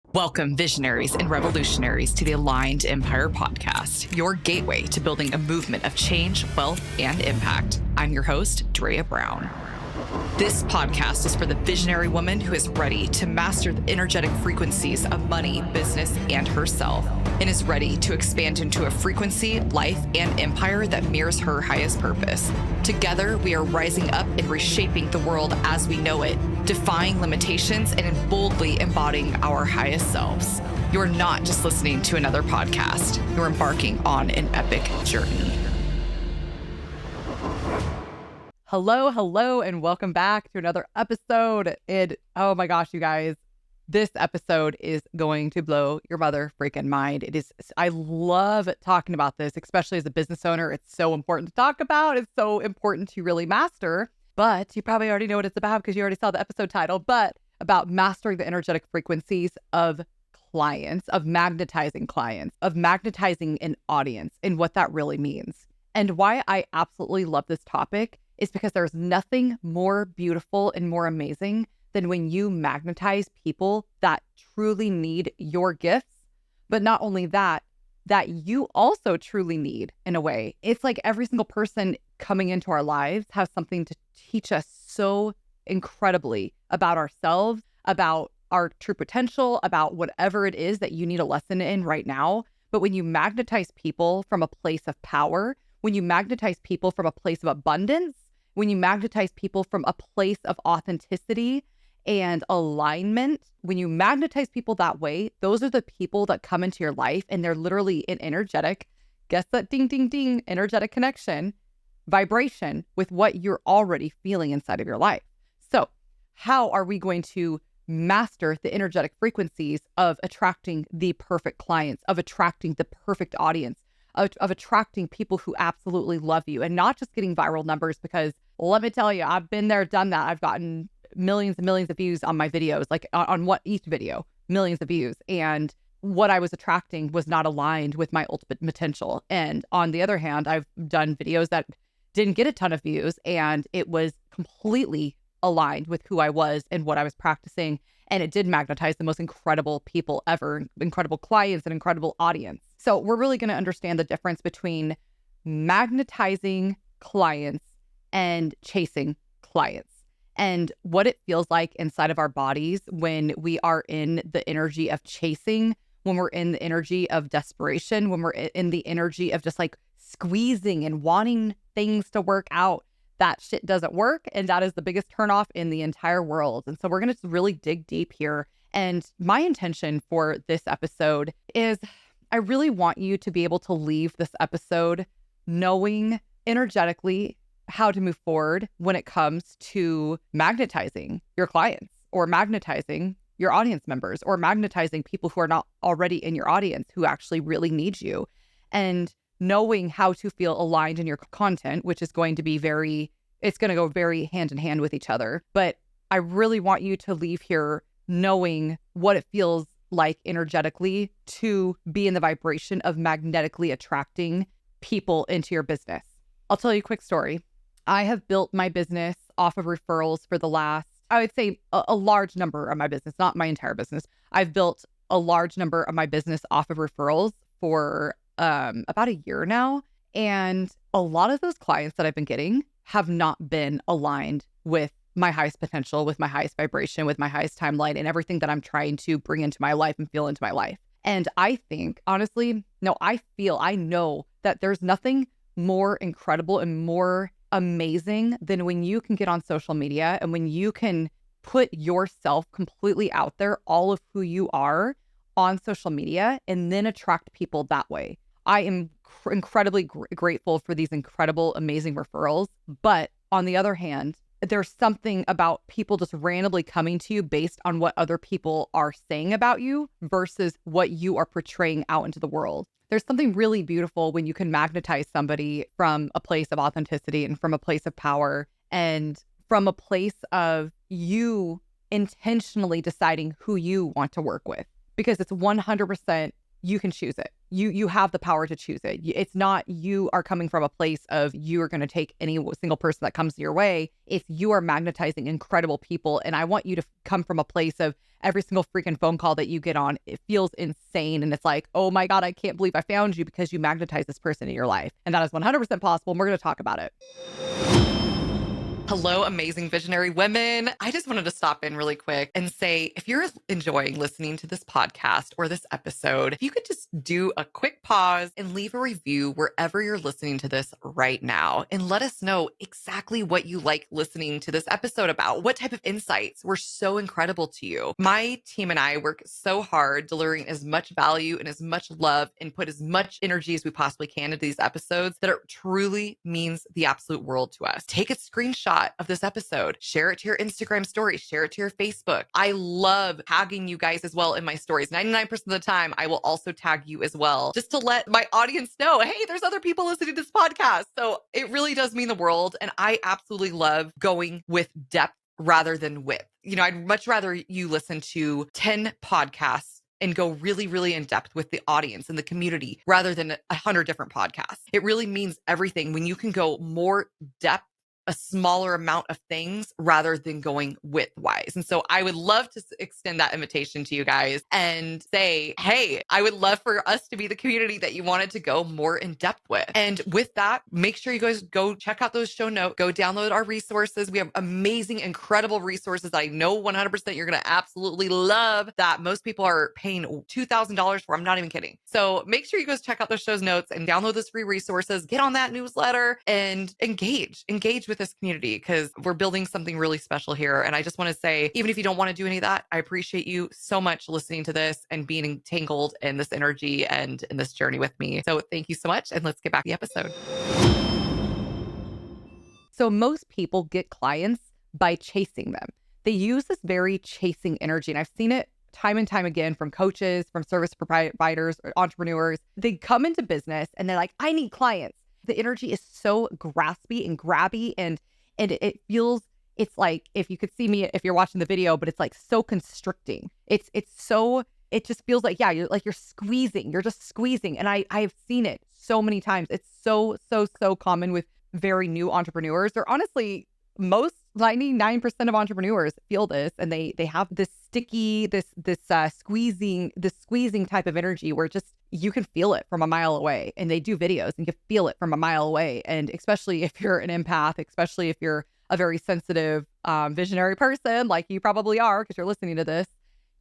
Welcome, visionaries and revolutionaries, to the Aligned Empire Podcast, your gateway to building a movement of change, wealth, and impact. I'm your host, Drea Brown. This podcast is for the visionary woman who is ready to master the energetic frequencies of money, business, and herself, and is ready to expand into a frequency, life, and empire that mirrors her highest purpose. Together, we are rising up and reshaping the world as we know it, defying limitations and boldly embodying our highest selves. You're not just listening to another podcast. You're embarking on an epic journey. Hello, and welcome back to another episode. Oh my gosh, you guys, this episode is going to blow your mother freaking mind. I love talking about this, especially as a business owner. It's so important to talk about. It's so important to really master. But you probably already know what it's about because you already saw the episode title, but about mastering the energetic frequencies of clients, of magnetizing clients, of magnetizing an audience, and what that really means. And why I absolutely love this topic is because there's nothing more beautiful and more amazing than when you magnetize people that truly need your gifts. But not only that you also truly need in a way. It's like every single person coming into our lives has something to teach us so incredibly about ourselves, about our true potential, about whatever it is that you need a lesson in right now. But when you magnetize people from a place of power, when you magnetize people from a place of abundance, when you magnetize people from a place of authenticity and alignment, when you magnetize people that way, those are the people that come into your life and they're literally an energetic, guess that ding, ding, ding, energetic connection, vibration with what you're already feeling inside of your life. So how are we going to master the energetic frequencies of attracting the perfect clients, of attracting the perfect audience, of attracting people who absolutely love you, and not just getting viral numbers? Because let me tell you, I've been there, done that. I've gotten millions and millions of views on my videos, like on what each video, millions of views. And what I was attracting was not aligned with my ultimate potential. And on the other hand, I've done videos that didn't get a ton of views and it was completely aligned with who I was and what I was practicing. And it did magnetize the most incredible people ever, incredible clients, and incredible audience. So we're really going to understand the difference between magnetizing clients and chasing clients, and what it feels like inside of our bodies when we are in the energy of chasing, when we're in the energy of desperation, when we're in the energy of just like squeezing and wanting things to work out. That shit doesn't work. And that is the biggest turnoff in the entire world. And so we're going to really dig deep here. And my intention for this episode is I really want you to be able to leave this episode knowing energetically how to move forward when it comes to magnetizing your clients, or magnetizing your audience members, or magnetizing people who are not already in your audience who actually really need you, and knowing how to feel aligned in your content, which is going to be it's going to go very hand in hand with each other. But I really want you to leave here knowing what it feels like energetically to be in the vibration of magnetically attracting people into your business. I'll tell you a quick story. I have built my business off of referrals for the last, I would say a large number of my business, not my entire business. I've built a large number of my business off of referrals for about a year now. And a lot of those clients that I've been getting have not been aligned with my highest potential, with my highest vibration, with my highest timeline, and everything that I'm trying to bring into my life and feel into my life. And I think, honestly, I know that there's nothing more incredible and more amazing than when you can get on social media and when you can put yourself completely out there, all of who you are on social media, and then attract people that way. I am incredibly grateful for these incredible, amazing referrals. But on the other hand, there's something about people just randomly coming to you based on what other people are saying about you versus what you are portraying out into the world. There's something really beautiful when you can magnetize somebody from a place of authenticity and from a place of power and from a place of you intentionally deciding who you want to work with, because it's 100% you can choose it. You have the power to choose it. It's not you are coming from a place of you are going to take any single person that comes your way. It's you are magnetizing incredible people. And I want you to come from a place of every single freaking phone call that you get on, it feels insane. And it's like, oh my God, I can't believe I found you because you magnetize this person in your life. And that is 100% possible. And we're going to talk about it. Hello, amazing visionary women. I just wanted to stop in really quick and say, if you're enjoying listening to this podcast or this episode, if you could just do a quick pause and leave a review wherever you're listening to this right now and let us know exactly what you like listening to this episode about. What type of insights were so incredible to you? My team and I work so hard delivering as much value and as much love and put as much energy as we possibly can into these episodes that it truly means the absolute world to us. Take a screenshot of this episode, share it to your Instagram story, share it to your Facebook. I love tagging you guys as well in my stories. 99% of the time, I will also tag you as well, just to let my audience know, hey, there's other people listening to this podcast. So it really does mean the world. And I absolutely love going with depth rather than width. I'd much rather you listen to 10 podcasts and go really, really in depth with the audience and the community rather than 100 different podcasts. It really means everything when you can go more depth, a smaller amount of things rather than going width-wise. And so I would love to extend that invitation to you guys and say, hey, I would love for us to be the community that you wanted to go more in depth with. And with that, make sure you guys go check out those show notes, go download our resources. We have amazing, incredible resources that I know 100% you're going to absolutely love that most people are paying $2,000 for. I'm not even kidding. So make sure you guys check out those show notes and download those free resources, get on that newsletter and engage with this community because we're building something really special here. And I just want to say, even if you don't want to do any of that, I appreciate you so much listening to this and being entangled in this energy and in this journey with me. So thank you so much. And let's get back to the episode. So most people get clients by chasing them. They use this very chasing energy. And I've seen it time and time again from coaches, from service providers, or entrepreneurs. They come into business and they're like, I need clients. The energy is so graspy and grabby and it feels, it's like, if you could see me, if you're watching the video, but it's like so constricting. It just feels like, yeah, you're squeezing, you're just squeezing. And I've seen it so many times. It's so common with very new entrepreneurs, or honestly, most 99% of entrepreneurs feel this, and they have this sticky, this squeezing type of energy where just you can feel it from a mile away. And they do videos and you can feel it from a mile away. And especially if you're an empath, especially if you're a very sensitive, visionary person, like you probably are because you're listening to this,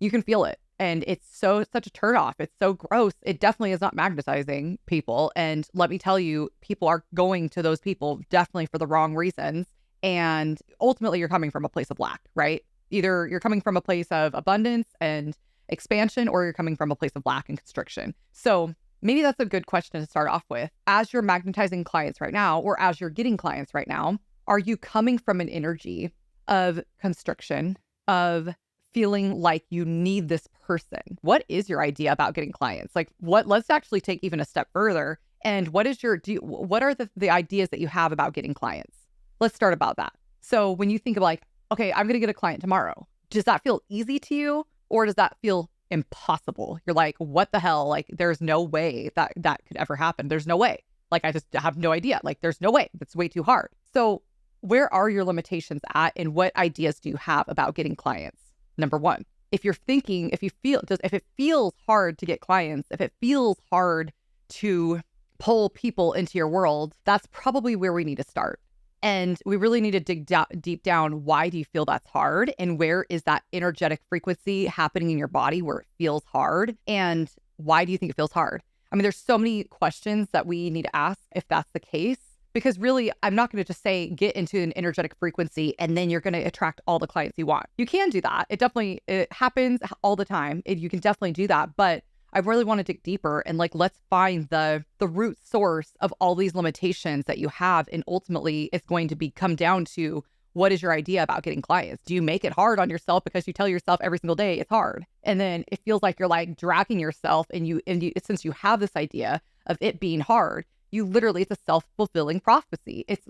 you can feel it. And it's such a turnoff. It's so gross. It definitely is not magnetizing people. And let me tell you, people are going to those people definitely for the wrong reasons. And ultimately, you're coming from a place of lack, right? Either you're coming from a place of abundance and expansion, or you're coming from a place of lack and constriction. So maybe that's a good question to start off with. As you're magnetizing clients right now, or as you're getting clients right now, are you coming from an energy of constriction, of feeling like you need this person? What is your idea about getting clients? Like let's actually take even a step further. And what are the ideas that you have about getting clients? Let's start about that. So when you think of like, okay, I'm going to get a client tomorrow, does that feel easy to you? Or does that feel impossible? You're like, what the hell? Like, there's no way that could ever happen. There's no way. Like, I just have no idea. Like, there's no way. That's way too hard. So where are your limitations at? And what ideas do you have about getting clients? Number one, if it feels hard to get clients, if it feels hard to pull people into your world, that's probably where we need to start. And we really need to dig deep down. Why do you feel that's hard? And where is that energetic frequency happening in your body where it feels hard? And why do you think it feels hard? I mean, there's so many questions that we need to ask if that's the case, because really, I'm not going to just say, get into an energetic frequency and then you're going to attract all the clients you want. You can do that. It happens all the time. You can definitely do that. But I really want to dig deeper and let's find the root source of all these limitations that you have. And ultimately, it's going to come down to, what is your idea about getting clients? Do you make it hard on yourself because you tell yourself every single day it's hard? And then it feels like you're like dragging yourself and since you have this idea of it being hard, it's a self-fulfilling prophecy. It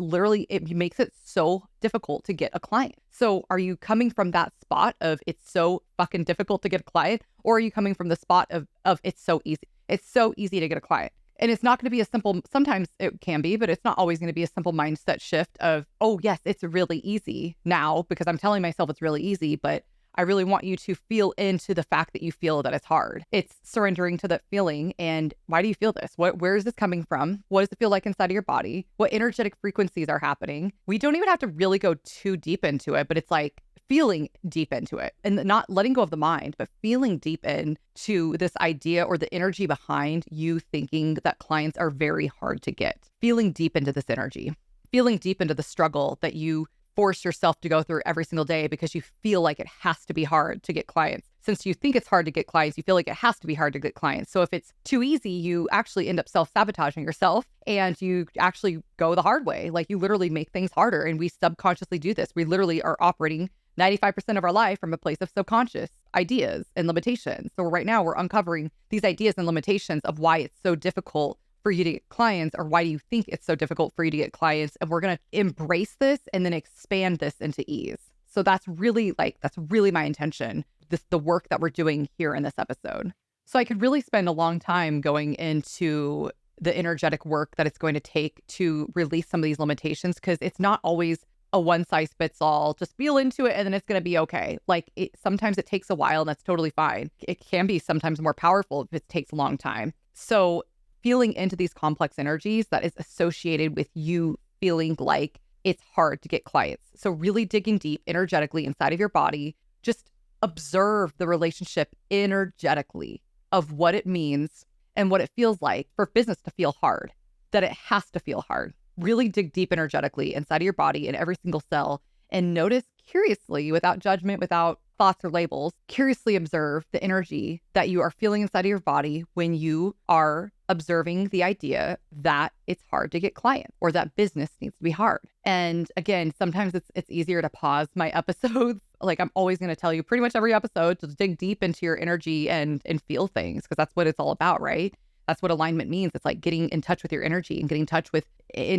makes it so difficult to get a client. So are you coming from that spot of it's so fucking difficult to get a client? Or are you coming from the spot of it's so easy? It's so easy to get a client. And it's not going to be a simple, sometimes it can be, but it's not always going to be a simple mindset shift of, oh, yes, it's really easy now because I'm telling myself it's really easy, but I really want you to feel into the fact that you feel that it's hard. It's surrendering to that feeling. And why do you feel this? Where is this coming from? What does it feel like inside of your body? What energetic frequencies are happening? We don't even have to really go too deep into it, but it's like feeling deep into it and not letting go of the mind, but feeling deep into this idea or the energy behind you thinking that clients are very hard to get. Feeling deep into this energy, feeling deep into the struggle that you force yourself to go through every single day because you feel like it has to be hard to get clients. Since you think it's hard to get clients, you feel like it has to be hard to get clients. So if it's too easy, you actually end up self-sabotaging yourself and you actually go the hard way. Like you literally make things harder, and we subconsciously do this. We literally are operating 95% of our life from a place of subconscious ideas and limitations. So right now we're uncovering these ideas and limitations of why it's so difficult for you to get clients, or why do you think it's so difficult for you to get clients? And we're going to embrace this and then expand this into ease. So that's really my intention, the work that we're doing here in this episode. So I could really spend a long time going into the energetic work that it's going to take to release some of these limitations, because it's not always a one size fits all, just feel into it and then it's going to be okay. Like sometimes it takes a while and that's totally fine. It can be sometimes more powerful if it takes a long time. So feeling into these complex energies that is associated with you feeling like it's hard to get clients. So really digging deep energetically inside of your body, just observe the relationship energetically of what it means and what it feels like for business to feel hard, that it has to feel hard. Really dig deep energetically inside of your body in every single cell and notice curiously, without judgment, without thoughts or labels, curiously observe the energy that you are feeling inside of your body when you are observing the idea that it's hard to get clients or that business needs to be hard. And again, sometimes it's easier to pause my episodes. Like I'm always going to tell you pretty much every episode to dig deep into your energy and feel things, because that's what it's all about, right? That's what alignment means. It's like getting in touch with your energy and getting in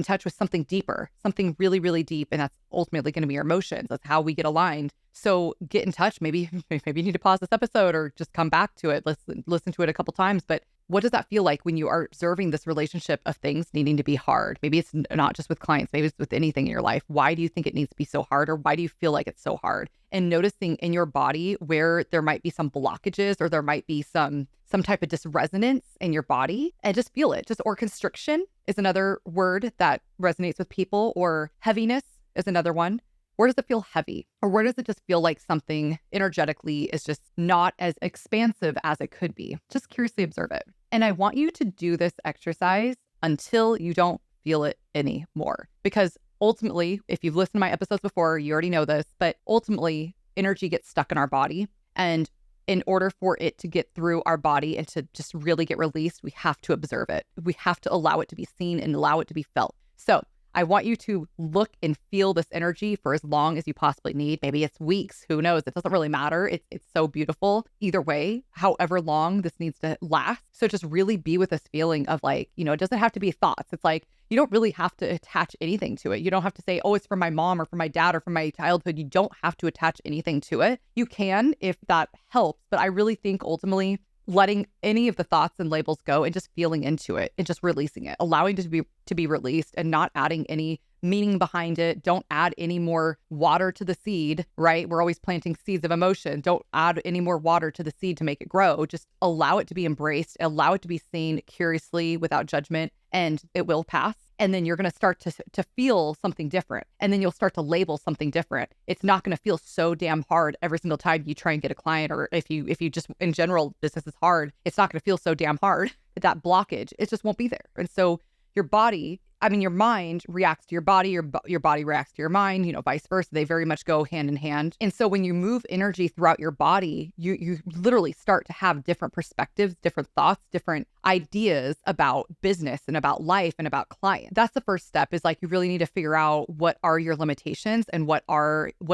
touch with something deeper, something really, really deep. And that's ultimately going to be your emotions. That's how we get aligned. So get in touch. Maybe you need to pause this episode or just come back to it. Listen to it a couple times. But what does that feel like when you are observing this relationship of things needing to be hard? Maybe it's not just with clients. Maybe it's with anything in your life. Why do you think it needs to be so hard? Or why do you feel like it's so hard? And noticing in your body where there might be some blockages or there might be some type of dysresonance in your body, and just feel it. Or constriction is another word that resonates with people, or heaviness is another one. Where does it feel heavy? Or where does it just feel like something energetically is just not as expansive as it could be? Just curiously observe it. And I want you to do this exercise until you don't feel it anymore. Because ultimately, if you've listened to my episodes before, you already know this, but ultimately energy gets stuck in our body. And in order for it to get through our body and to just really get released, we have to observe it. We have to allow it to be seen and allow it to be felt. So I want you to look and feel this energy for as long as you possibly need. Maybe it's weeks, who knows? It doesn't really matter. It's so beautiful. Either way, however long this needs to last. So just really be with this feeling of like, it doesn't have to be thoughts. It's like, you don't really have to attach anything to it. You don't have to say, oh, it's from my mom or from my dad or from my childhood. You don't have to attach anything to it. You can if that helps. But I really think ultimately letting any of the thoughts and labels go and just feeling into it and just releasing it, allowing it to be released and not adding any meaning behind it. Don't add any more water to the seed, right? We're always planting seeds of emotion. Don't add any more water to the seed to make it grow. Just allow it to be embraced, allow it to be seen curiously without judgment, and it will pass. And then you're going to start to feel something different. And then you'll start to label something different. It's not going to feel so damn hard every single time you try and get a client, or if you just in general, business is hard. It's not going to feel so damn hard. That blockage, it just won't be there. And so your mind reacts to your body, your body reacts to your mind, vice versa. They very much go hand in hand. And so when you move energy throughout your body, you literally start to have different perspectives, different thoughts, different ideas about business and about life and about clients. That's the first step, is like, you really need to figure out what are your limitations and what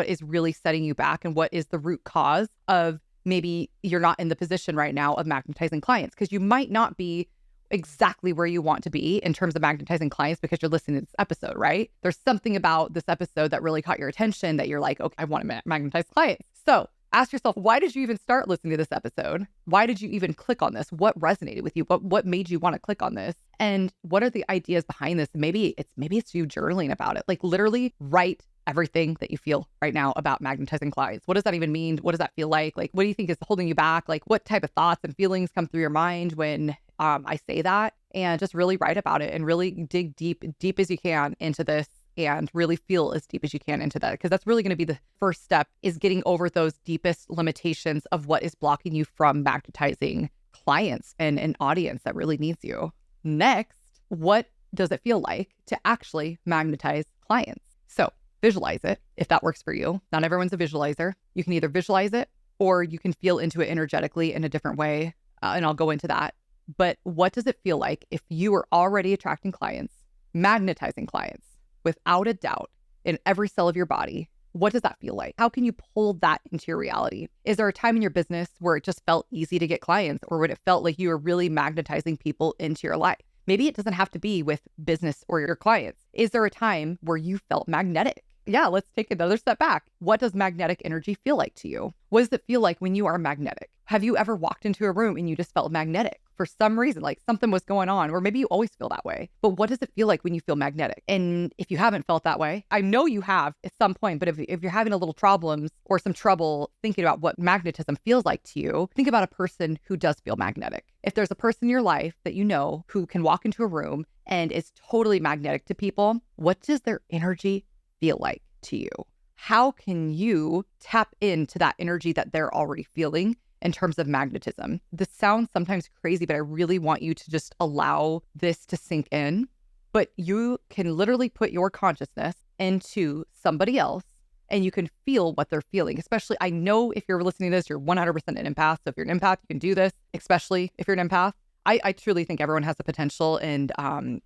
is really setting you back and what is the root cause of maybe you're not in the position right now of magnetizing clients, because you might not be exactly where you want to be in terms of magnetizing clients because you're listening to this episode, right? There's something about this episode that really caught your attention that you're like, okay, I want to magnetize clients. So Ask yourself, why did you even start listening to this episode? Why did you even click on this? What resonated with you? What made you want to click on this? And what are the ideas behind this? Maybe it's you journaling about it. Like literally write everything that you feel right now about magnetizing clients. What does that even mean? What does that feel like? Like, what do you think is holding you back? Like, what type of thoughts and feelings come through your mind when I say that? And just really write about it and really dig deep as you can into this and really feel as deep as you can into that. Because that's really going to be the first step, is getting over those deepest limitations of what is blocking you from magnetizing clients and an audience that really needs you. Next, what does it feel like to actually magnetize clients? So visualize it if that works for you. Not everyone's a visualizer. You can either visualize it or you can feel into it energetically in a different way. And I'll go into that. But what does it feel like if you are already attracting clients, magnetizing clients without a doubt in every cell of your body? What does that feel like? How can you pull that into your reality? Is there a time in your business where it just felt easy to get clients, or when it felt like you were really magnetizing people into your life? Maybe it doesn't have to be with business or your clients. Is there a time where you felt magnetic? Yeah, let's take another step back. What does magnetic energy feel like to you? What does it feel like when you are magnetic? Have you ever walked into a room and you just felt magnetic for some reason, like something was going on, or maybe you always feel that way? But what does it feel like when you feel magnetic? And if you haven't felt that way, I know you have at some point, but if you're having a little problems or some trouble thinking about what magnetism feels like to you, think about a person who does feel magnetic. If there's a person in your life that you know who can walk into a room and is totally magnetic to people, what does their energy feel like to you? How can you tap into that energy that they're already feeling in terms of magnetism? This sounds sometimes crazy, but I really want you to just allow this to sink in. But you can literally put your consciousness into somebody else and you can feel what they're feeling. Especially, I know if you're listening to this, you're 100% an empath. So if you're an empath, you can do this, especially if you're an empath. I truly think everyone has the potential and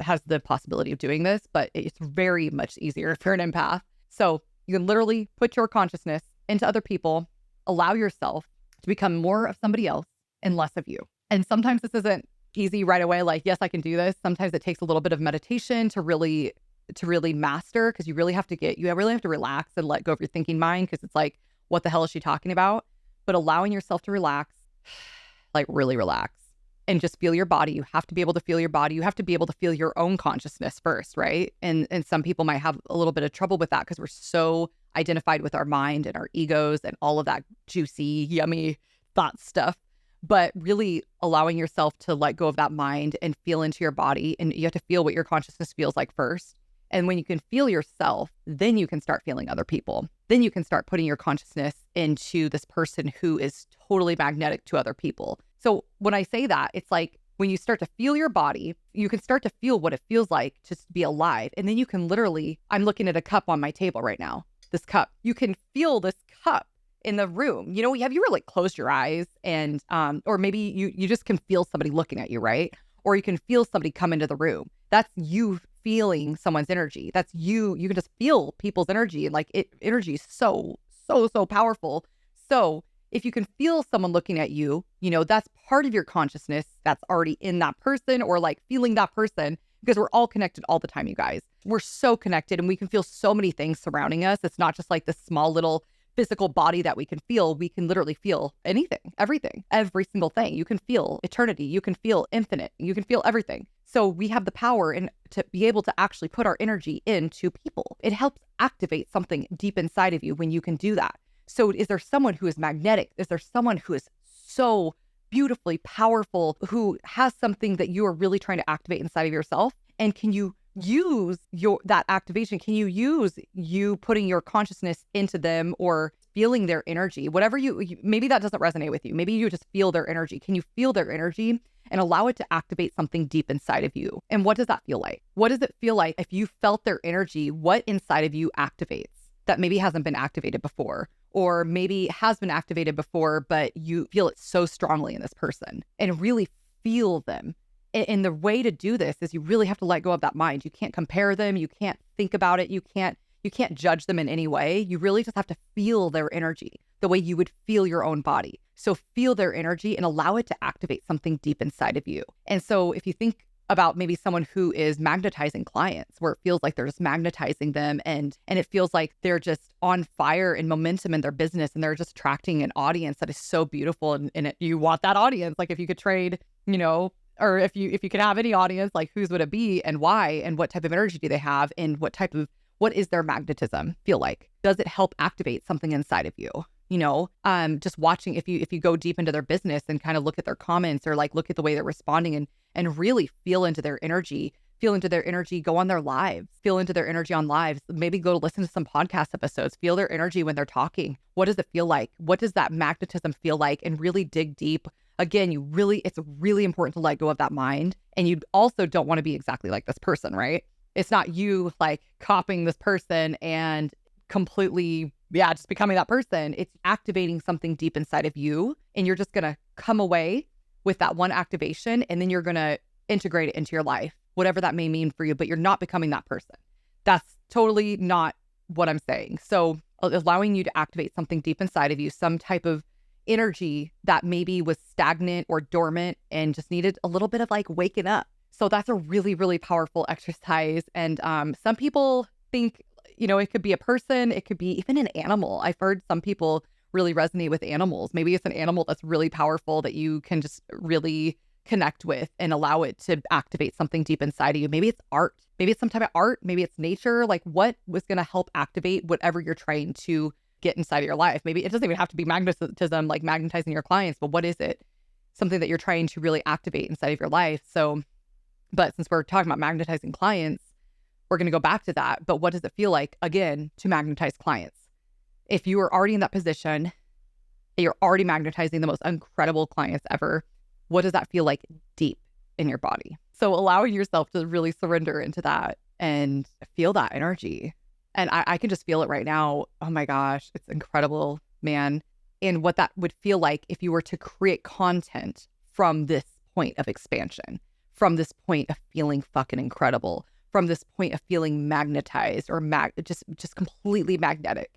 has the possibility of doing this, but it's very much easier if you're an empath. So you can literally put your consciousness into other people, allow yourself to become more of somebody else and less of you. And sometimes this isn't easy right away. Like, yes, I can do this. Sometimes it takes a little bit of meditation to really master, because you really have to relax and let go of your thinking mind, because it's like, what the hell is she talking about? But allowing yourself to relax, like really relax. And just feel your body. You have to be able to feel your body. You have to be able to feel your own consciousness first, right? And some people might have a little bit of trouble with that because we're so identified with our mind and our egos and all of that juicy, yummy thought stuff. But really allowing yourself to let go of that mind and feel into your body. And you have to feel what your consciousness feels like first. And when you can feel yourself, then you can start feeling other people. Then you can start putting your consciousness into this person who is totally magnetic to other people. So when I say that, it's like when you start to feel your body, you can start to feel what it feels like to be alive. And then you can literally, I'm looking at a cup on my table right now, this cup. You can feel this cup in the room. You know, have you ever like closed your eyes and, or maybe you just can feel somebody looking at you, right? Or you can feel somebody come into the room. That's you feeling someone's energy. That's you can just feel people's energy. And like energy is so powerful. So if you can feel someone looking at you, you know, that's part of your consciousness that's already in that person, or like feeling that person, because we're all connected all the time, you guys. We're so connected and we can feel so many things surrounding us. It's not just like this small little physical body that we can feel. We can literally feel anything, everything, every single thing. You can feel eternity. You can feel infinite. You can feel everything. So we have the power to be able to actually put our energy into people. It helps activate something deep inside of you when you can do that. So is there someone who is magnetic? Is there someone who is so beautifully powerful, who has something that you are really trying to activate inside of yourself? And can you use that activation? Can you use you putting your consciousness into them or feeling their energy? Whatever maybe that doesn't resonate with you. Maybe you just feel their energy. Can you feel their energy and allow it to activate something deep inside of you? And what does that feel like? What does it feel like if you felt their energy? What inside of you activates that maybe hasn't been activated before? Or maybe has been activated before, but you feel it so strongly in this person, and really feel them. And the way to do this is you really have to let go of that mind. You can't compare them. You can't think about it. You can't judge them in any way. You really just have to feel their energy the way you would feel your own body. So feel their energy and allow it to activate something deep inside of you. And so if you think about maybe someone who is magnetizing clients, where it feels like they're just magnetizing them, and it feels like they're just on fire and momentum in their business, and they're just attracting an audience that is so beautiful, and you want that audience. Like if you could trade, or if you could have any audience, like whose would it be and why, and what type of energy do they have, and what is their magnetism feel like? Does it help activate something inside of you? Just watching, if you go deep into their business and kind of look at their comments, or like look at the way they're responding, and really feel into their energy, go on their lives, feel into their energy on lives, maybe go listen to some podcast episodes, feel their energy when they're talking. What does it feel like? What does that magnetism feel like? And really dig deep. Again, it's really important to let go of that mind. And you also don't want to be exactly like this person, right? It's not you like copying this person and completely, just becoming that person. It's activating something deep inside of you. And you're just going to come away with that one activation, and then you're going to integrate it into your life, whatever that may mean for you, but you're not becoming that person. That's totally not what I'm saying. So allowing you to activate something deep inside of you, some type of energy that maybe was stagnant or dormant and just needed a little bit of like waking up. So that's a really, really powerful exercise. And some people think, it could be a person, it could be even an animal. I've heard some people really resonate with animals. Maybe it's an animal that's really powerful that you can just really connect with and allow it to activate something deep inside of you. Maybe it's art. Maybe it's some type of art. Maybe it's nature. Like what was going to help activate whatever you're trying to get inside of your life? Maybe it doesn't even have to be magnetism, like magnetizing your clients, but what is it? Something that you're trying to really activate inside of your life. So, but since we're talking about magnetizing clients, we're going to go back to that. But what does it feel like, again, to magnetize clients? If you are already in that position, you're already magnetizing the most incredible clients ever, what does that feel like deep in your body? So allowing yourself to really surrender into that and feel that energy. And I can just feel it right now. Oh my gosh, it's incredible, man. And what that would feel like if you were to create content from this point of expansion, from this point of feeling fucking incredible, from this point of feeling magnetized or just completely magnetic.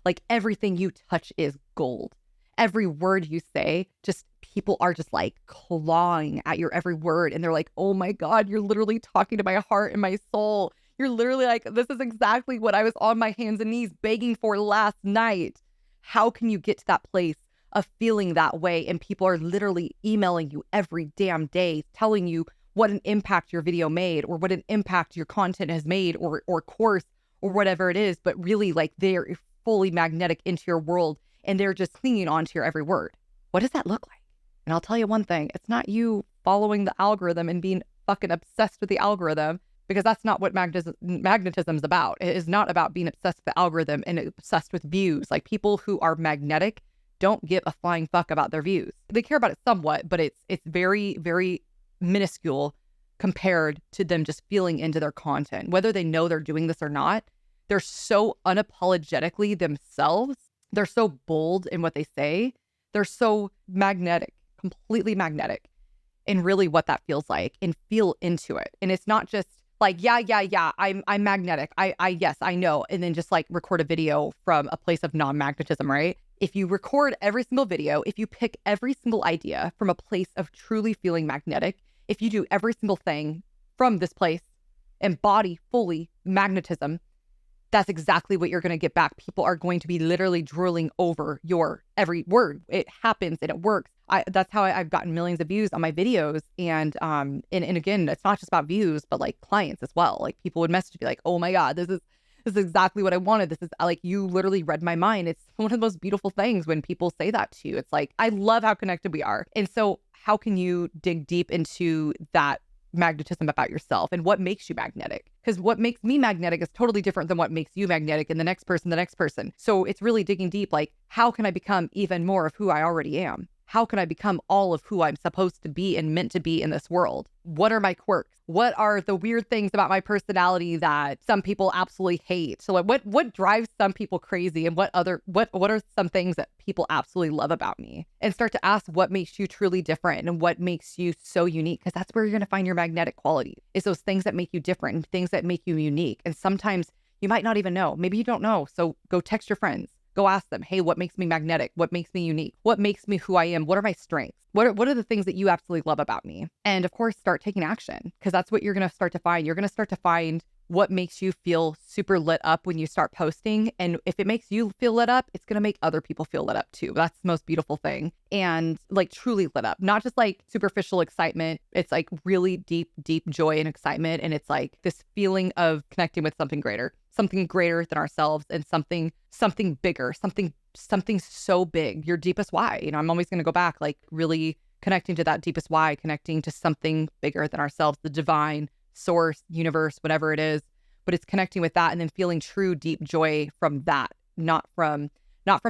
Like everything you touch is gold. Every word you say, just people are just like clawing at your every word. And they're like, oh my God, you're literally talking to my heart and my soul. You're literally like, this is exactly what I was on my hands and knees begging for last night. How can you get to that place of feeling that way? And people are literally emailing you every damn day, telling you what an impact your video made, or what an impact your content has made, or course, or whatever it is. But really, like, they're fully magnetic into your world, and they're just clinging on to your every word. What does that look like? And I'll tell you one thing, it's not you following the algorithm and being fucking obsessed with the algorithm, because that's not what magnetism is about. It is not about being obsessed with the algorithm and obsessed with views. Like, people who are magnetic don't give a flying fuck about their views. They care about it somewhat, but it's very, very minuscule compared to them just feeling into their content. Whether they know they're doing this or not, they're so unapologetically themselves. They're so bold in what they say. They're so magnetic, completely magnetic, and really what that feels like, and feel into it. And it's not just like, yeah, I'm magnetic. Yes, I know. And then just like record a video from a place of non-magnetism, right? If you record every single video, if you pick every single idea from a place of truly feeling magnetic, if you do every single thing from this place, embody fully magnetism, that's exactly what you're going to get back. People are going to be literally drooling over your every word. It happens and it works. That's how I've gotten millions of views on my videos. And again, it's not just about views, but like clients as well. Like people would message me like, oh my God, this is exactly what I wanted. This is like, you literally read my mind. It's one of the most beautiful things when people say that to you. It's like, I love how connected we are. And so how can you dig deep into that magnetism about yourself and what makes you magnetic? Because what makes me magnetic is totally different than what makes you magnetic, and the next person. So it's really digging deep, like, how can I become even more of who I already am? How can I become all of who I'm supposed to be and meant to be in this world? What are my quirks? What are the weird things about my personality that some people absolutely hate? So like, what drives some people crazy, and what are some things that people absolutely love about me? And start to ask what makes you truly different and what makes you so unique, because that's where you're going to find your magnetic quality, is those things that make you different and things that make you unique. And sometimes you might not even know. Maybe you don't know. So go text your friends. Go ask them, hey, what makes me magnetic? What makes me unique? What makes me who I am? What are my strengths? What are the things that you absolutely love about me? And of course, start taking action, because that's what you're going to start to find. You're going to start to find what makes you feel super lit up when you start posting. And if it makes you feel lit up, it's going to make other people feel lit up too. That's the most beautiful thing. And like truly lit up, not just like superficial excitement. It's like really deep, deep joy and excitement. And it's like this feeling of connecting with something greater than ourselves, and something bigger, something so big, your deepest why. You know, I'm always going to go back, like really connecting to that deepest why, connecting to something bigger than ourselves, the divine source, universe, whatever it is. But it's connecting with that and then feeling true, deep joy from that, not from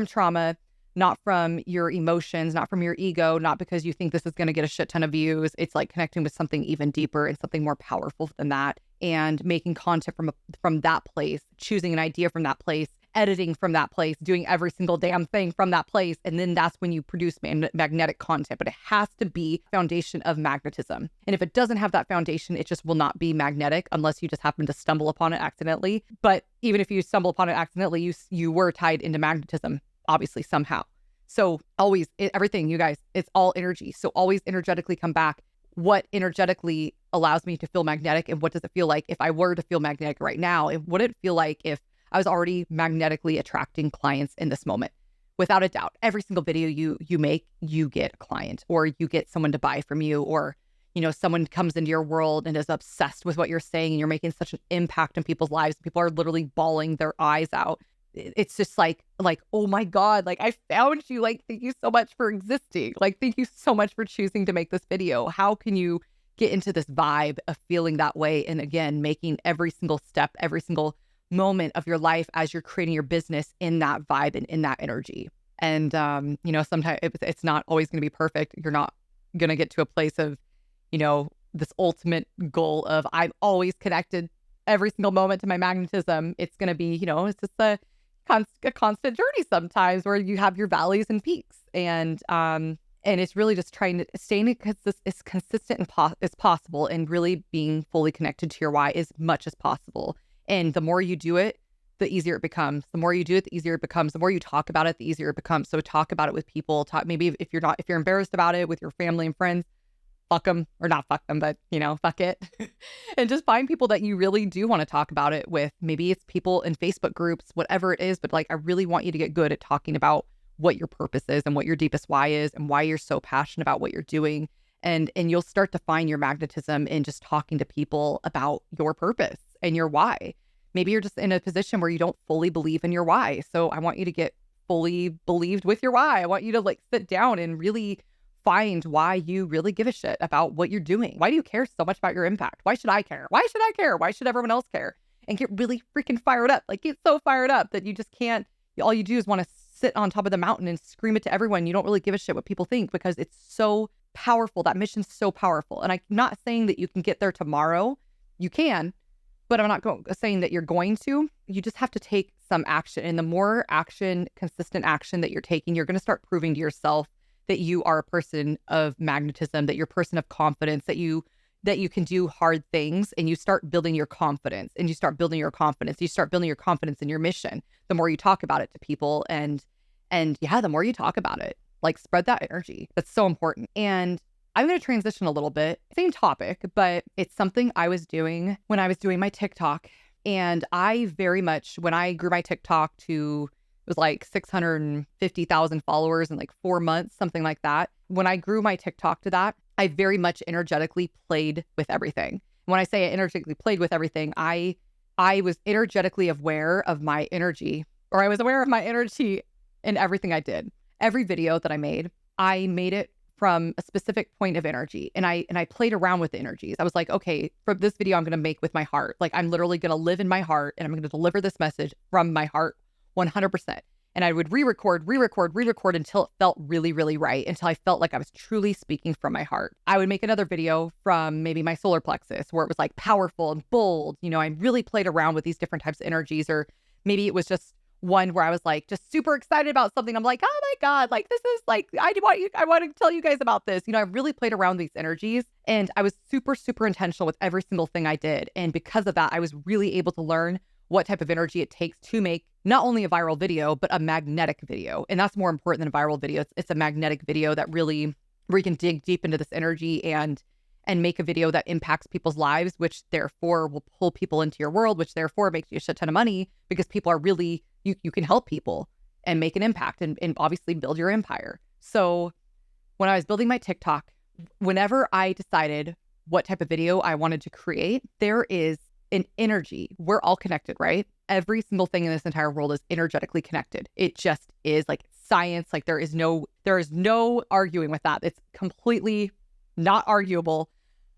trauma, not from your emotions, not from your ego, not because you think this is going to get a shit ton of views. It's like connecting with something even deeper and something more powerful than that, and making content from that place, choosing an idea from that place, editing from that place, doing every single damn thing from that place. And then that's when you produce magnetic content. But it has to be foundation of magnetism. And if it doesn't have that foundation, it just will not be magnetic unless you just happen to stumble upon it accidentally. But even if you stumble upon it accidentally, you were tied into magnetism, obviously, somehow. So always, everything, you guys, it's all energy. So always energetically come back. What energetically allows me to feel magnetic, and what does it feel like if I were to feel magnetic right now? And what would it feel like if I was already magnetically attracting clients in this moment? Without a doubt, every single video you make, you get a client, or you get someone to buy from you, or, you know, someone comes into your world and is obsessed with what you're saying, and you're making such an impact in people's lives. People are literally bawling their eyes out. It's just like, oh my God, like I found you. Like, thank you so much for existing. Like, thank you so much for choosing to make this video. How can you get into this vibe of feeling that way? And again, making every single step, every single moment of your life as you're creating your business in that vibe and in that energy. And, you know, sometimes it's not always going to be perfect. You're not going to get to a place of, you know, this ultimate goal of I'm always connected every single moment to my magnetism. It's going to be, you know, it's just a constant journey sometimes where you have your valleys and peaks. And it's really just trying to stay as consistent as possible, and really being fully connected to your why as much as possible. And the more you do it, the easier it becomes. The more you do it, the easier it becomes. The more you talk about it, the easier it becomes. So talk about it with people. Maybe if you're embarrassed about it with your family and friends, fuck them, or not fuck them, but, you know, fuck it. And just find people that you really do want to talk about it with. Maybe it's people in Facebook groups, whatever it is, but like, I really want you to get good at talking about what your purpose is and what your deepest why is and why you're so passionate about what you're doing. And you'll start to find your magnetism in just talking to people about your purpose and your why. Maybe you're just in a position where you don't fully believe in your why. So I want you to get fully believed with your why. I want you to like sit down and really find why you really give a shit about what you're doing. Why do you care so much about your impact? Why should I care? Why should I care? Why should everyone else care? And get really freaking fired up. Like, get so fired up that you just can't, all you do is want to sit on top of the mountain and scream it to everyone. You don't really give a shit what people think, because it's so powerful. That mission's so powerful. And I'm not saying that you can get there tomorrow. You can, but I'm not saying that you're going to. You just have to take some action. And the more action, consistent action that you're taking, you're going to start proving to yourself that you are a person of magnetism, that you're a person of confidence, that you can do hard things, and you start building your confidence, and you start building your confidence. You start building your confidence in your mission. The more you talk about it to people, and yeah, the more you talk about it, like, spread that energy. That's so important. And I'm going to transition a little bit, same topic, but it's something I was doing when I was doing my TikTok. And I very much, when I grew my TikTok to, it was like 650,000 followers in like 4 months, something like that. When I grew my TikTok to that, I very much energetically played with everything. When I say I energetically played with everything, I was energetically aware of my energy, or I was aware of my energy in everything I did. Every video that I made it from a specific point of energy. And I played around with the energies. I was like, okay, for this video, I'm going to make with my heart. Like, I'm literally going to live in my heart, and I'm going to deliver this message from my heart 100%. And I would re-record until it felt really, really right, until I felt like I was truly speaking from my heart. I would make another video from maybe my solar plexus, where it was like powerful and bold. You know, I really played around with these different types of energies. Or maybe it was just one where I was like just super excited about something. I'm like, oh my God, like, this is like, I want to tell you guys about this. You know, I really played around these energies, and I was super, super intentional with every single thing I did. And because of that, I was really able to learn what type of energy it takes to make not only a viral video, but a magnetic video. And that's more important than a viral video. It's a magnetic video that really, where you can dig deep into this energy and make a video that impacts people's lives, which therefore will pull people into your world, which therefore makes you a shit ton of money because people are really, you can help people and make an impact and obviously build your empire. So when I was building my TikTok, whenever I decided what type of video I wanted to create, there is an energy. We're all connected, right? Every single thing in this entire world is energetically connected. It just is, like science. Like there is no arguing with that. It's completely not arguable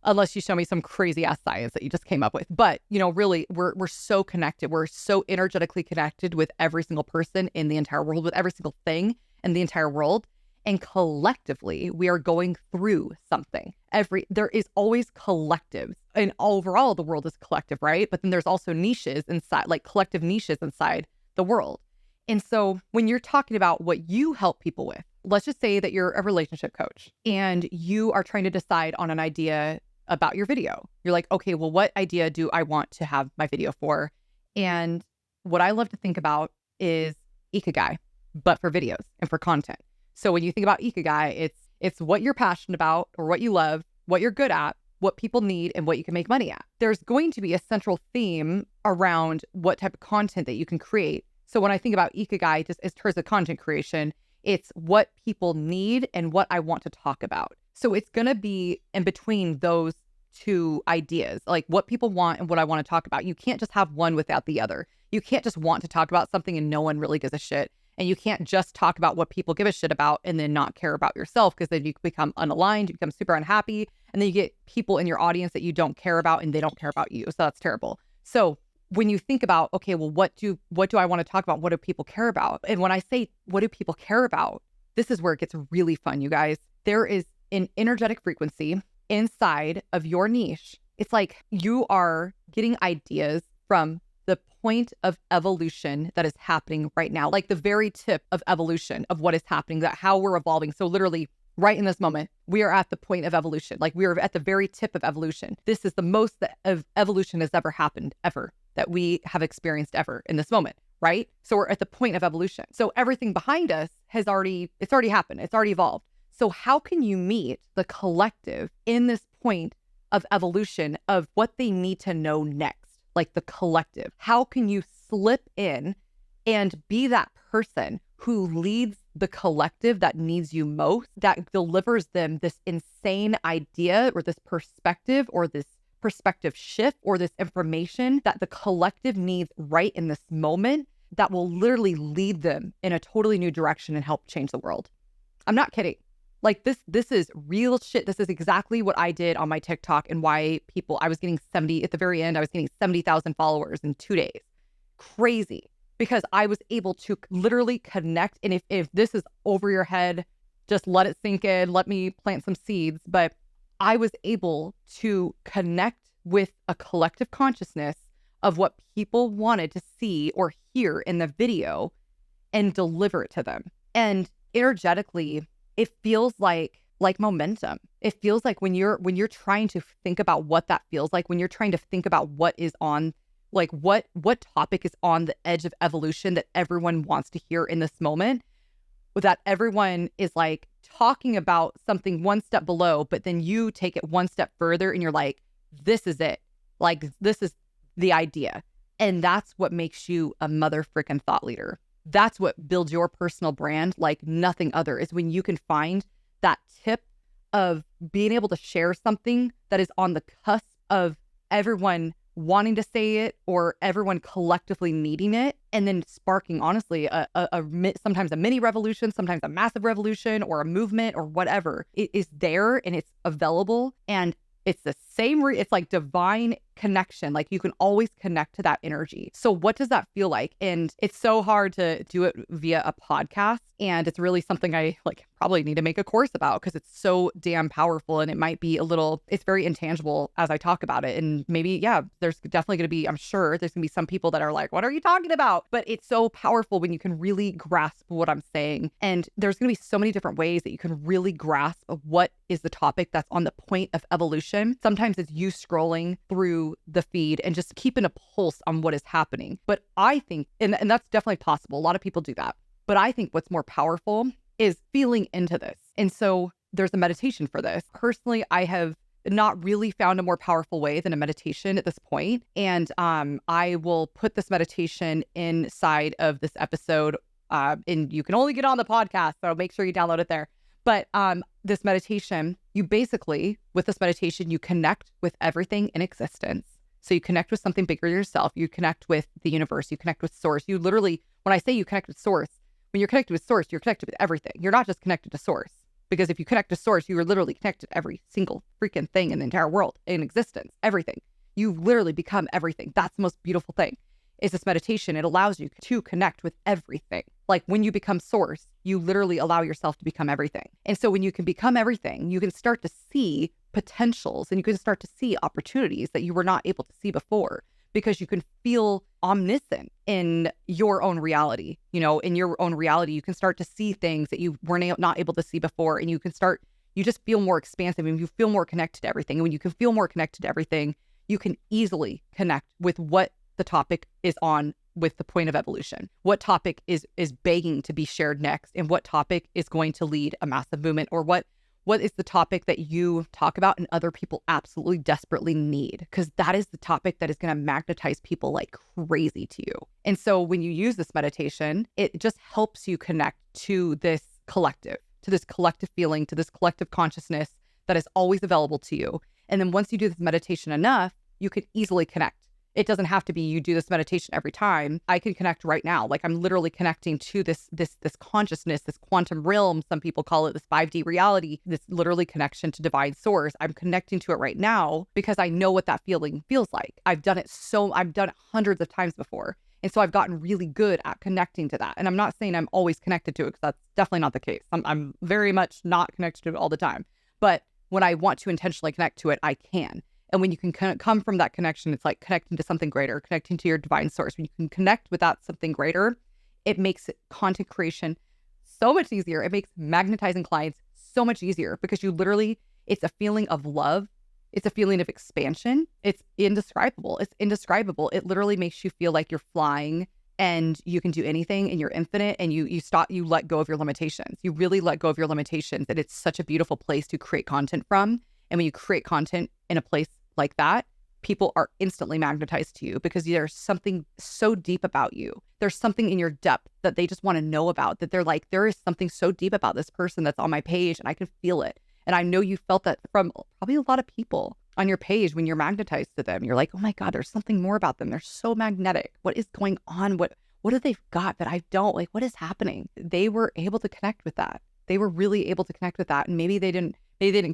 unless you show me some crazy ass science that you just came up with. But, you know, really, we're so connected. We're so energetically connected with every single person in the entire world, with every single thing in the entire world. And collectively, we are going through something. There is always collectives. And overall, the world is collective, right? But then there's also niches inside, like collective niches inside the world. And so when you're talking about what you help people with, let's just say that you're a relationship coach and you are trying to decide on an idea about your video. You're like, okay, well, what idea do I want to have my video for? And what I love to think about is ikigai, but for videos and for content. So when you think about ikigai, it's what you're passionate about or what you love, what you're good at, what people need, and what you can make money at. There's going to be a central theme around what type of content that you can create. So when I think about ikigai, just as terms of content creation, it's what people need and what I want to talk about. So it's going to be in between those two ideas, like what people want and what I want to talk about. You can't just have one without the other. You can't just want to talk about something and no one really gives a shit. And you can't just talk about what people give a shit about and then not care about yourself, because then you become unaligned, you become super unhappy, and then you get people in your audience that you don't care about and they don't care about you. So that's terrible. So when you think about, okay, well, what do I want to talk about? What do people care about? And when I say, what do people care about? This is where it gets really fun, you guys. There is an energetic frequency inside of your niche. It's like you are getting ideas from the point of evolution that is happening right now, like the very tip of evolution of what is happening, that how we're evolving. So literally right in this moment, we are at the point of evolution. Like we are at the very tip of evolution. This is the most that of evolution has ever happened, ever, that we have experienced ever in this moment, right? So we're at the point of evolution. So everything behind us it's already happened. It's already evolved. So how can you meet the collective in this point of evolution of what they need to know next? Like the collective. How can you slip in and be that person who leads the collective that needs you most, that delivers them this insane idea or this perspective shift or this information that the collective needs right in this moment, that will literally lead them in a totally new direction and help change the world? I'm not kidding. Like this is real shit. This is exactly what I did on my TikTok and why I was getting 70, at the very end, I was getting 70,000 followers in 2 days. Crazy. Because I was able to literally connect. And if this is over your head, just let it sink in, let me plant some seeds. But I was able to connect with a collective consciousness of what people wanted to see or hear in the video and deliver it to them. And energetically, it feels like momentum. It feels like when you're trying to think about what that feels like, when you're trying to think about what is on, like what topic is on the edge of evolution that everyone wants to hear in this moment, that everyone is like talking about something one step below, but then you take it one step further and you're like, this is it. Like, this is the idea. And that's what makes you a mother frickin' thought leader. That's what builds your personal brand like nothing other, is when you can find that tip of being able to share something that is on the cusp of everyone wanting to say it or everyone collectively needing it, and then sparking, honestly, sometimes a mini revolution, sometimes a massive revolution or a movement or whatever. It is there and it's available, and it's the same, it's like divine connection. Like you can always connect to that energy. So what does that feel like? And it's so hard to do it via a podcast. And it's really something I probably need to make a course about, because it's so damn powerful, and it might be it's very intangible as I talk about it. And maybe, there's definitely going to be, I'm sure there's going to be some people that are like, what are you talking about? But it's so powerful when you can really grasp what I'm saying. And there's going to be so many different ways that you can really grasp what is the topic that's on the point of evolution. Sometimes it's you scrolling through to the feed and just keeping a pulse on what is happening. But I think, and that's definitely possible. A lot of people do that. But I think what's more powerful is feeling into this. And so there's a meditation for this. Personally, I have not really found a more powerful way than a meditation at this point. And I will put this meditation inside of this episode. And you can only get on the podcast, so make sure you download it there. But this meditation, you basically, with this meditation, you connect with everything in existence. So you connect with something bigger than yourself. You connect with the universe. You connect with source. You literally, when I say you connect with source, when you're connected with source, you're connected with everything. You're not just connected to source. Because if you connect to source, you are literally connected to every single freaking thing in the entire world, in existence, everything. You literally become everything. That's the most beautiful thing. Is this meditation. It allows you to connect with everything. Like when you become source, you literally allow yourself to become everything. And so when you can become everything, you can start to see potentials and you can start to see opportunities that you were not able to see before, because you can feel omniscient in your own reality. You know, in your own reality, you can start to see things that you weren't not able to see before. And you just feel more expansive and you feel more connected to everything. And when you can feel more connected to everything, you can easily connect with what the topic is on, with the point of evolution. What topic is begging to be shared next, and what topic is going to lead a massive movement, or what is the topic that you talk about and other people absolutely desperately need, because that is the topic that is going to magnetize people like crazy to you. And so when you use this meditation, it just helps you connect to this collective feeling, to this collective consciousness that is always available to you. And then once you do this meditation enough, you can easily connect. It doesn't have to be you do this meditation every time. I can connect right now. Like I'm literally connecting to this consciousness, this quantum realm. Some people call it this 5D reality, this literally connection to divine source. I'm connecting to it right now because I know what that feeling feels like. I've done it hundreds of times before. And so I've gotten really good at connecting to that. And I'm not saying I'm always connected to it, because that's definitely not the case. I'm very much not connected to it all the time. But when I want to intentionally connect to it, I can. And when you can come from that connection, it's like connecting to something greater, connecting to your divine source. When you can connect with that something greater, it makes content creation so much easier. It makes magnetizing clients so much easier, because it's a feeling of love. It's a feeling of expansion. It's indescribable. It literally makes you feel like you're flying and you can do anything and you're infinite, and you let go of your limitations. You really let go of your limitations. And it's such a beautiful place to create content from. And when you create content in a place like that, people are instantly magnetized to you, because there's something so deep about you. There's something in your depth that they just want to know about, that they're like, there is something so deep about this person that's on my page and I can feel it. And I know you felt that from probably a lot of people on your page when you're magnetized to them. You're like, oh my God, there's something more about them. They're so magnetic. What is going on? What have they got that I don't? Like, what is happening? They were able to connect with that. They were really able to connect with that. And maybe they didn't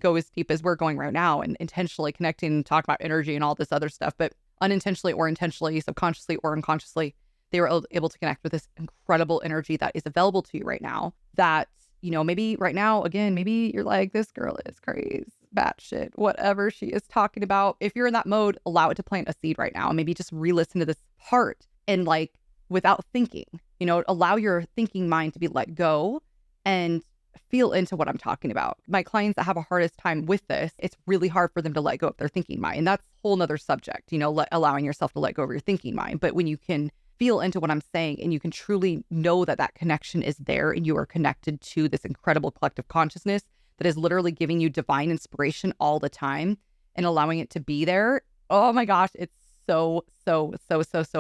go as deep as we're going right now and intentionally connecting and talk about energy and all this other stuff, but unintentionally or intentionally, subconsciously or unconsciously, they were able to connect with this incredible energy that is available to you right now. That, you know, maybe right now, again, maybe you're like, this girl is crazy, batshit, whatever she is talking about. If you're in that mode, allow it to plant a seed right now. And maybe just re-listen to this part and, like, without thinking, you know, allow your thinking mind to be let go and feel into what I'm talking about. My clients that have a hardest time with this, it's really hard for them to let go of their thinking mind. And that's a whole nother subject, you know, allowing yourself to let go of your thinking mind. But when you can feel into what I'm saying and you can truly know that that connection is there and you are connected to this incredible collective consciousness that is literally giving you divine inspiration all the time and allowing it to be there. Oh my gosh, it's so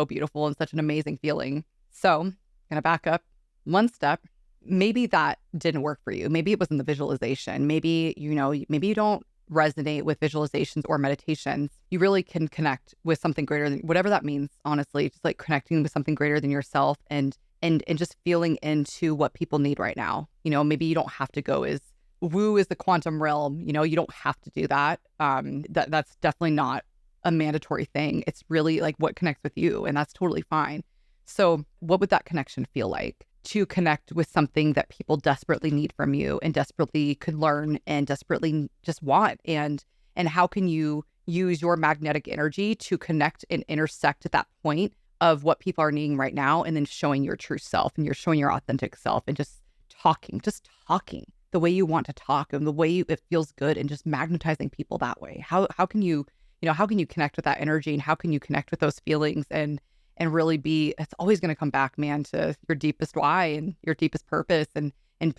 beautiful and such an amazing feeling. So I'm going to back up one step. Maybe that didn't work for you. Maybe it wasn't the visualization. Maybe, you know, maybe you don't resonate with visualizations or meditations. You really can connect with something greater than whatever that means, honestly, just like connecting with something greater than yourself and just feeling into what people need right now. You know, maybe you don't have to go as woo is the quantum realm. You know, you don't have to do that. That's definitely not a mandatory thing. It's really like what connects with you, and that's totally fine. So what would that connection feel like? To connect with something that people desperately need from you and desperately could learn and desperately just want. And how can you use your magnetic energy to connect and intersect at that point of what people are needing right now, and then showing your true self and you're showing your authentic self and just talking the way you want to talk and the way it feels good and just magnetizing people that way. How can you how can you connect with that energy and how can you connect with those feelings and really it's always going to come back, man, to your deepest why and your deepest purpose and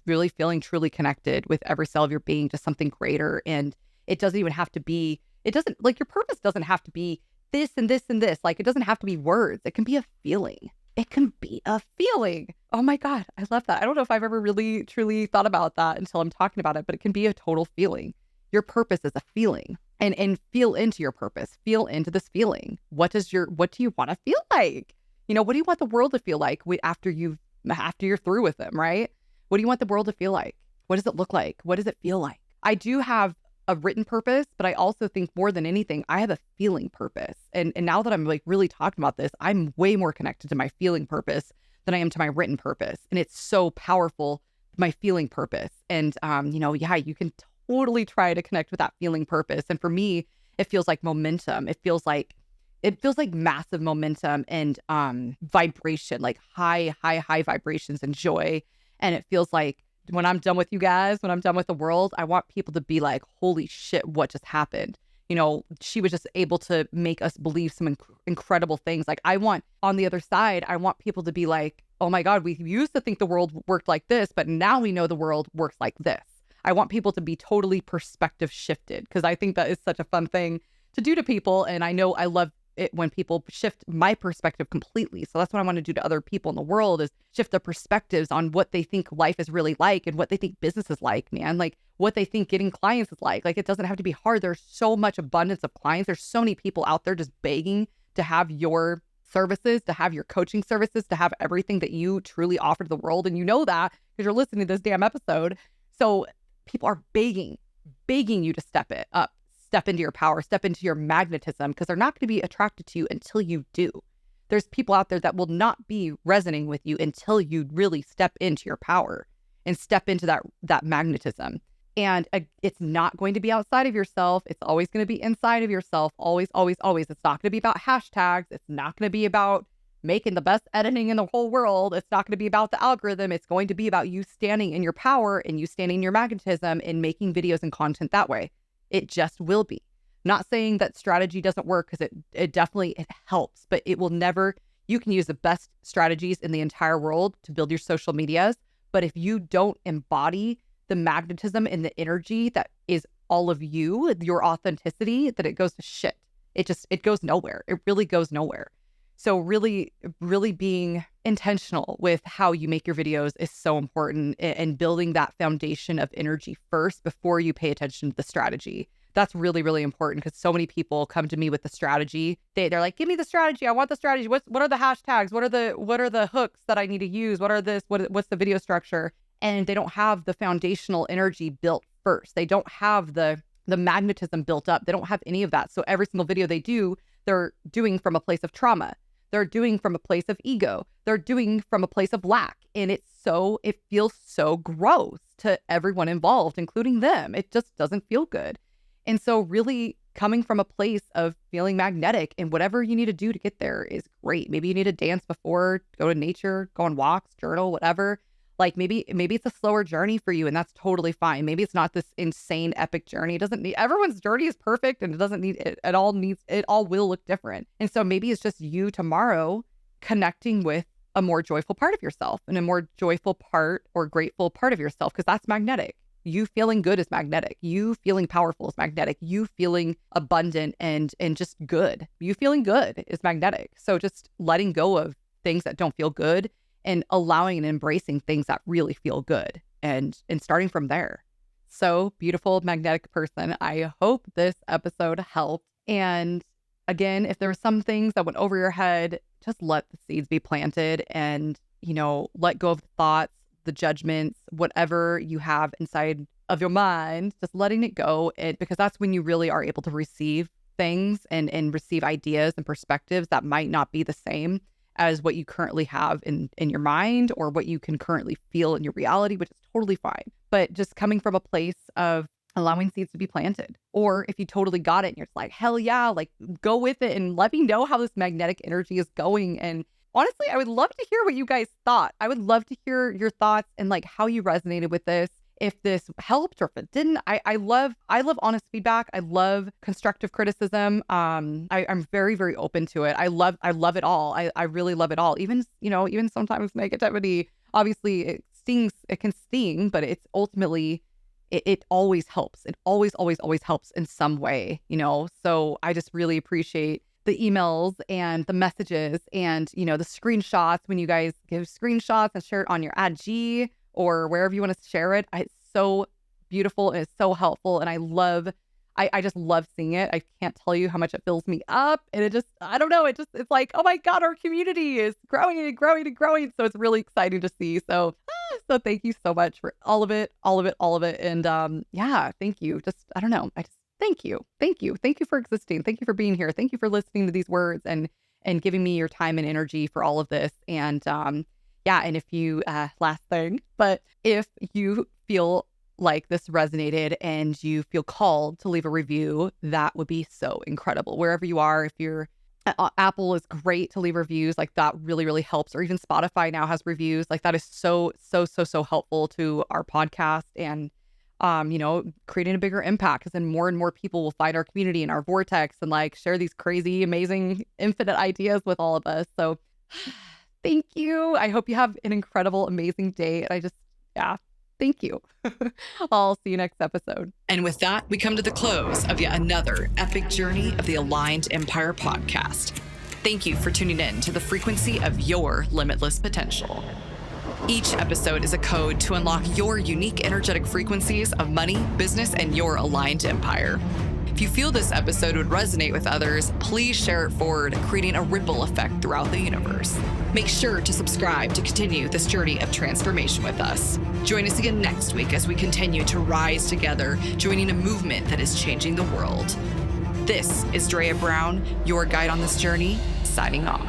really feeling truly connected with every cell of your being to something greater. And it doesn't even have to be, it doesn't like your purpose doesn't have to be this and this and this. Like it doesn't have to be words. It can be a feeling. It can be a feeling. Oh my God, I love that. I don't know if I've ever really truly thought about that until I'm talking about it, but it can be a total feeling. Your purpose is a feeling. And feel into your purpose. Feel into this feeling. What do you want to feel like? What do you want the world to feel like after you're through with them, right? What do you want the world to feel like? What does it look like? What does it feel like? I do have a written purpose, but I also think more than anything, I have a feeling purpose. And now that I'm like really talking about this, I'm way more connected to my feeling purpose than I am to my written purpose. And it's so powerful, my feeling purpose. And, you can totally try to connect with that feeling purpose. And for me, it feels like momentum. It feels like massive momentum and vibration, like high vibrations and joy. And it feels like when I'm done with you guys, when I'm done with the world, I want people to be like, holy shit, what just happened? She was just able to make us believe some incredible things. Like on the other side, I want people to be like, oh my God, we used to think the world worked like this, but now we know the world works like this. I want people to be totally perspective shifted because I think that is such a fun thing to do to people. And I know I love it when people shift my perspective completely. So that's what I want to do to other people in the world is shift their perspectives on what they think life is really like and what they think business is like, man, like what they think getting clients is like. Like it doesn't have to be hard. There's so much abundance of clients. There's so many people out there just begging to have your services, to have your coaching services, to have everything that you truly offer to the world. And you know that because you're listening to this damn episode. So people are begging you to step into your power, step into your magnetism, because they're not going to be attracted to you until you do. There's people out there that will not be resonating with you until you really step into your power and step into that magnetism. And it's not going to be outside of yourself. It's always going to be inside of yourself. Always, always, always. It's not going to be about hashtags. It's not going to be about making the best editing in the whole world. It's not going to be about the algorithm. It's going to be about you standing in your power and you standing in your magnetism and making videos and content that way. It just will be. Not saying that strategy doesn't work because it definitely helps, but it will never, you can use the best strategies in the entire world to build your social medias. But if you don't embody the magnetism and the energy that is all of you, your authenticity, that it goes to shit. It goes nowhere. It really goes nowhere. So really, really being intentional with how you make your videos is so important and building that foundation of energy first before you pay attention to the strategy. That's really, really important because so many people come to me with the strategy. They're like, give me the strategy. I want the strategy. What are the hashtags? What are the hooks that I need to use? What's the video structure? And they don't have the foundational energy built first. They don't have the magnetism built up. They don't have any of that. So every single video they do, they're doing from a place of trauma. They're doing from a place of ego. They're doing from a place of lack. And it feels so gross to everyone involved, including them. It just doesn't feel good. And so really coming from a place of feeling magnetic and whatever you need to do to get there is great. Maybe you need to dance before, go to nature, go on walks, journal, whatever. Like maybe it's a slower journey for you and that's totally fine. Maybe it's not this insane epic journey. It doesn't need, everyone's journey is perfect and it doesn't need, it all will look different. And so maybe it's just you tomorrow connecting with a more joyful part of yourself and a more joyful part or grateful part of yourself, because that's magnetic. You feeling good is magnetic. You feeling powerful is magnetic. You feeling abundant and just good. You feeling good is magnetic. So just letting go of things that don't feel good and allowing and embracing things that really feel good and starting from there. So beautiful, magnetic person. I hope this episode helped. And again, if there were some things that went over your head, just let the seeds be planted and, let go of the thoughts, the judgments, whatever you have inside of your mind, just letting it go. Because that's when you really are able to receive things and receive ideas and perspectives that might not be the same as what you currently have in your mind or what you can currently feel in your reality, which is totally fine. But just coming from a place of allowing seeds to be planted. Or if you totally got it and you're just like, hell yeah, like go with it and let me know how this magnetic energy is going. And honestly, I would love to hear what you guys thought. I would love to hear your thoughts and like how you resonated with this. if this helped or if it didn't. I love honest feedback. I love constructive criticism. I'm very, very open to it. I love it all. I really love it all. Even sometimes negativity, obviously it stings, it can sting, but it's ultimately, it always helps. It always helps in some way, So I just really appreciate the emails and the messages and, the screenshots when you guys give screenshots and share it on your IG or wherever you want to share it. It's so beautiful and it's so helpful. And I just love seeing it. I can't tell you how much it fills me up. And I don't know, it's like, oh my God, our community is growing and growing and growing. So it's really exciting to see. So thank you so much for all of it. And thank you. I don't know. Thank you. Thank you for existing. Thank you for being here. Thank you for listening to these words and giving me your time and energy for all of this. And and if you, last thing, but if you feel like this resonated and you feel called to leave a review, that would be so incredible. Wherever you are, if you're Apple is great to leave reviews, like that really, really helps. Or even Spotify now has reviews. Like that is so helpful to our podcast and, creating a bigger impact, because then more and more people will find our community and our vortex and like share these crazy, amazing, infinite ideas with all of us. So thank you. I hope you have an incredible, amazing day. And thank you. I'll see you next episode. And with that, we come to the close of yet another epic journey of the Aligned Empire podcast. Thank you for tuning in to the frequency of your limitless potential. Each episode is a code to unlock your unique energetic frequencies of money, business, and your aligned empire. If you feel this episode would resonate with others, please share it forward, creating a ripple effect throughout the universe. Make sure to subscribe to continue this journey of transformation with us. Join us again next week as we continue to rise together, joining a movement that is changing the world. This is Drea Brown, your guide on this journey, signing off.